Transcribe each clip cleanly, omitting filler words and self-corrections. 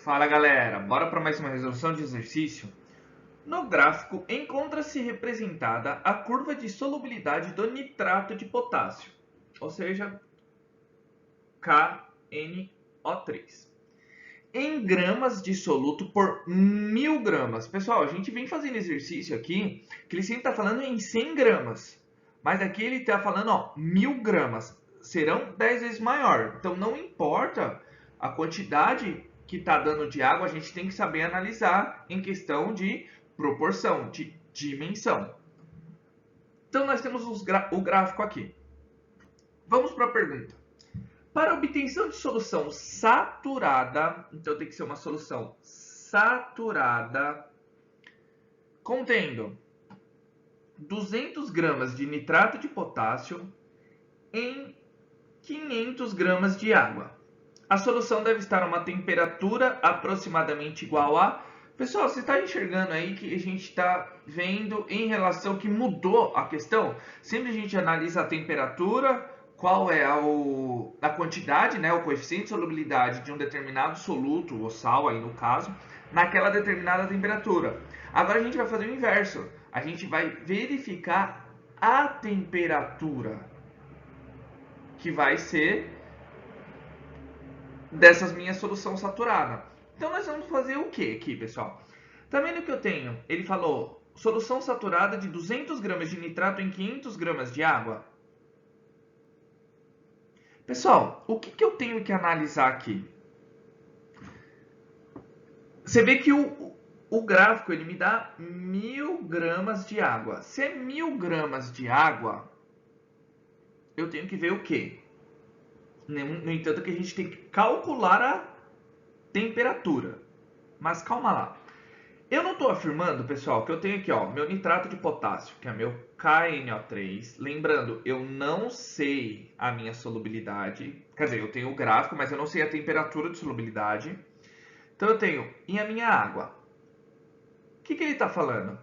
Fala galera, bora para mais uma resolução de exercício? No gráfico encontra-se representada a curva de solubilidade do nitrato de potássio, ou seja, KNO3, em gramas de soluto por 1000 gramas. Pessoal, a gente vem fazendo exercício aqui, que ele sempre está falando em 100 gramas, mas aqui ele está falando 1000 gramas, serão 10 vezes maior. Então não importa a quantidade que está dando de água, a gente tem que saber analisar em questão de proporção, de dimensão. Então nós temos o gráfico aqui. Vamos para a pergunta. Para a obtenção de solução saturada, então tem que ser uma solução saturada, contendo 200 gramas de nitrato de potássio em 500 gramas de água. A solução deve estar a uma temperatura aproximadamente igual a... Pessoal, você está enxergando aí que a gente está vendo em relação que mudou a questão? Sempre a gente analisa a temperatura, qual é a quantidade, né, o coeficiente de solubilidade de um determinado soluto, ou sal aí no caso, naquela determinada temperatura. Agora a gente vai fazer o inverso. A gente vai verificar a temperatura que vai ser dessas minhas solução saturada. Então nós vamos fazer o que aqui, pessoal? Tá vendo que eu tenho? Ele falou solução saturada de 200 gramas de nitrato em 500 gramas de água. Pessoal, o que eu tenho que analisar aqui? Você vê que o gráfico ele me dá 1000 gramas de água. Se é 1000 gramas de água, eu tenho que ver o quê? No entanto, que a gente tem que calcular a temperatura. Mas calma lá. Eu não estou afirmando, pessoal, que eu tenho aqui meu nitrato de potássio, que é meu KNO3. Lembrando, eu não sei a minha solubilidade. Quer dizer, eu tenho o gráfico, mas eu não sei a temperatura de solubilidade. Então eu tenho, e a minha água? O que ele está falando?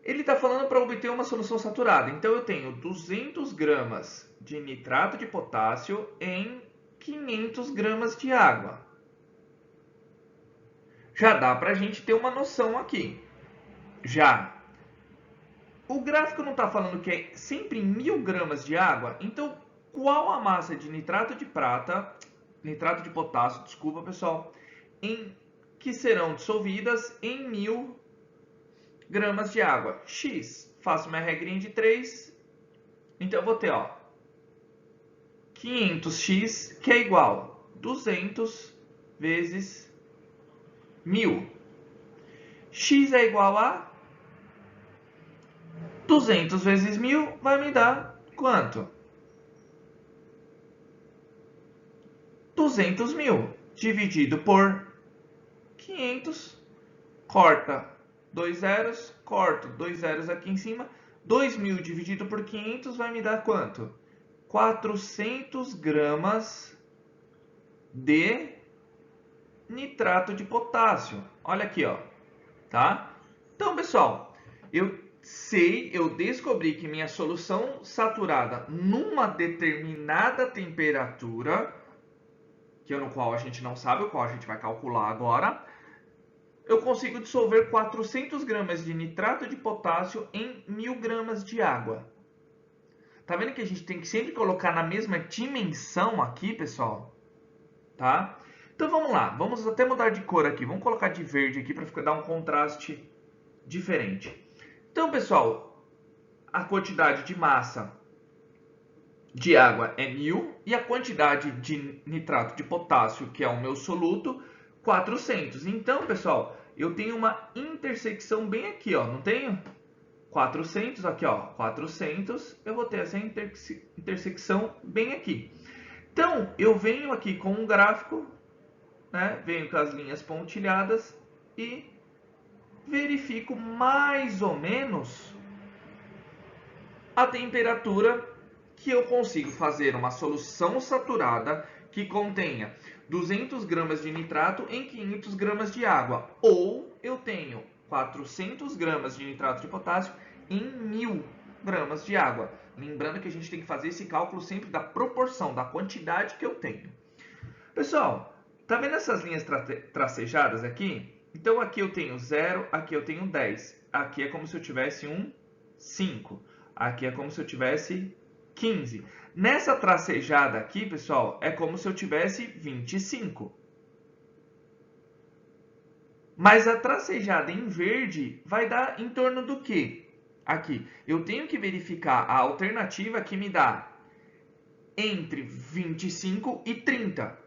Ele está falando para obter uma solução saturada. Então eu tenho 200 gramas de nitrato de potássio em 500 gramas de água. Já dá para a gente ter uma noção aqui. Já. O gráfico não está falando que é sempre 1000 gramas de água. Então, qual a massa de nitrato de potássio, desculpa pessoal, que serão dissolvidas em 1000 gramas de água? X. Faço minha regrinha de 3. Então, eu vou ter 500x, que é igual a 200 vezes 1000. X é igual a 200 vezes 1000 vai me dar quanto? 200.000 dividido por 500, corta 2 zeros, corto 2 zeros aqui em cima, 2.000 dividido por 500 vai me dar quanto? 400 gramas de nitrato de potássio. Olha aqui, tá? Então, pessoal, eu descobri que minha solução saturada numa determinada temperatura, no qual a gente não sabe, o qual a gente vai calcular agora, eu consigo dissolver 400 gramas de nitrato de potássio em 1000 gramas de água. Tá vendo que a gente tem que sempre colocar na mesma dimensão aqui, pessoal? Tá? Então vamos lá, vamos até mudar de cor aqui. Vamos colocar de verde aqui para dar um contraste diferente. Então, pessoal, a quantidade de massa de água é 1000 e a quantidade de nitrato de potássio, que é o meu soluto, 400. Então, pessoal, eu tenho uma intersecção bem aqui, não tenho? 400, aqui 400, eu vou ter essa intersecção bem aqui. Então, eu venho aqui com um gráfico, né? Venho com as linhas pontilhadas e verifico mais ou menos a temperatura que eu consigo fazer uma solução saturada que contenha 200 gramas de nitrato em 500 gramas de água. Ou eu tenho 400 gramas de nitrato de potássio em 1000 gramas de água. Lembrando que a gente tem que fazer esse cálculo sempre da proporção, da quantidade que eu tenho. Pessoal, Tá vendo essas linhas tracejadas aqui? Então aqui eu tenho 0, aqui eu tenho 10. Aqui é como se eu tivesse um 5. Aqui é como se eu tivesse 15. Nessa tracejada aqui, pessoal, é como se eu tivesse 25. Mas a tracejada em verde vai dar em torno do quê? Aqui, eu tenho que verificar a alternativa que me dá entre 25 e 30.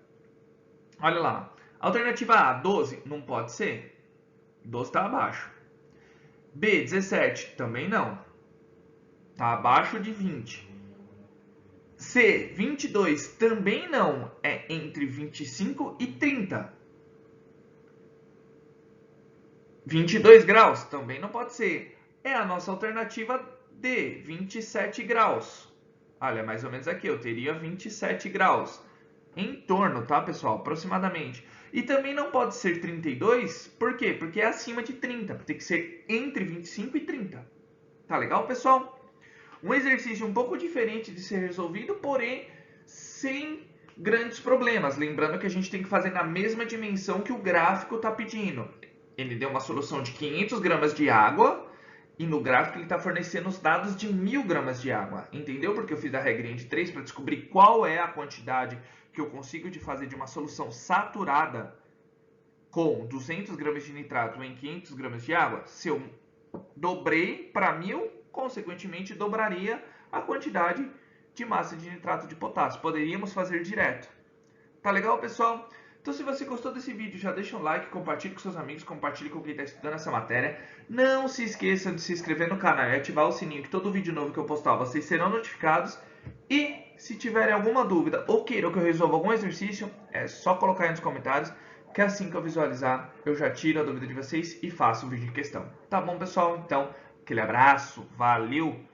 Olha lá. Alternativa A, 12, não pode ser. 12 está abaixo. B, 17, também não. Está abaixo de 20. C, 22, também não. É entre 25 e 30. 22 graus, também não pode ser. É a nossa alternativa D, 27 graus. Olha, mais ou menos aqui, eu teria 27 graus. Em torno, tá, pessoal? Aproximadamente. E também não pode ser 32, por quê? Porque é acima de 30. Tem que ser entre 25 e 30. Tá legal, pessoal? Um exercício um pouco diferente de ser resolvido, porém sem grandes problemas. Lembrando que a gente tem que fazer na mesma dimensão que o gráfico está pedindo. Ele deu uma solução de 500 gramas de água e no gráfico ele está fornecendo os dados de 1000 gramas de água. Entendeu? Porque eu fiz a regrinha de 3 para descobrir qual é a quantidade que eu consigo de fazer de uma solução saturada com 200 gramas de nitrato em 500 gramas de água. Se eu dobrei para 1000, consequentemente dobraria a quantidade de massa de nitrato de potássio. Poderíamos fazer direto. Tá legal, pessoal? Então, se você gostou desse vídeo, já deixa um like, compartilhe com seus amigos, compartilhe com quem está estudando essa matéria. Não se esqueça de se inscrever no canal e ativar o sininho, que todo vídeo novo que eu postar, vocês serão notificados. E, se tiverem alguma dúvida ou queiram que eu resolva algum exercício, é só colocar aí nos comentários, que assim que eu visualizar, eu já tiro a dúvida de vocês e faço o vídeo em questão. Tá bom, pessoal? Então, aquele abraço, valeu!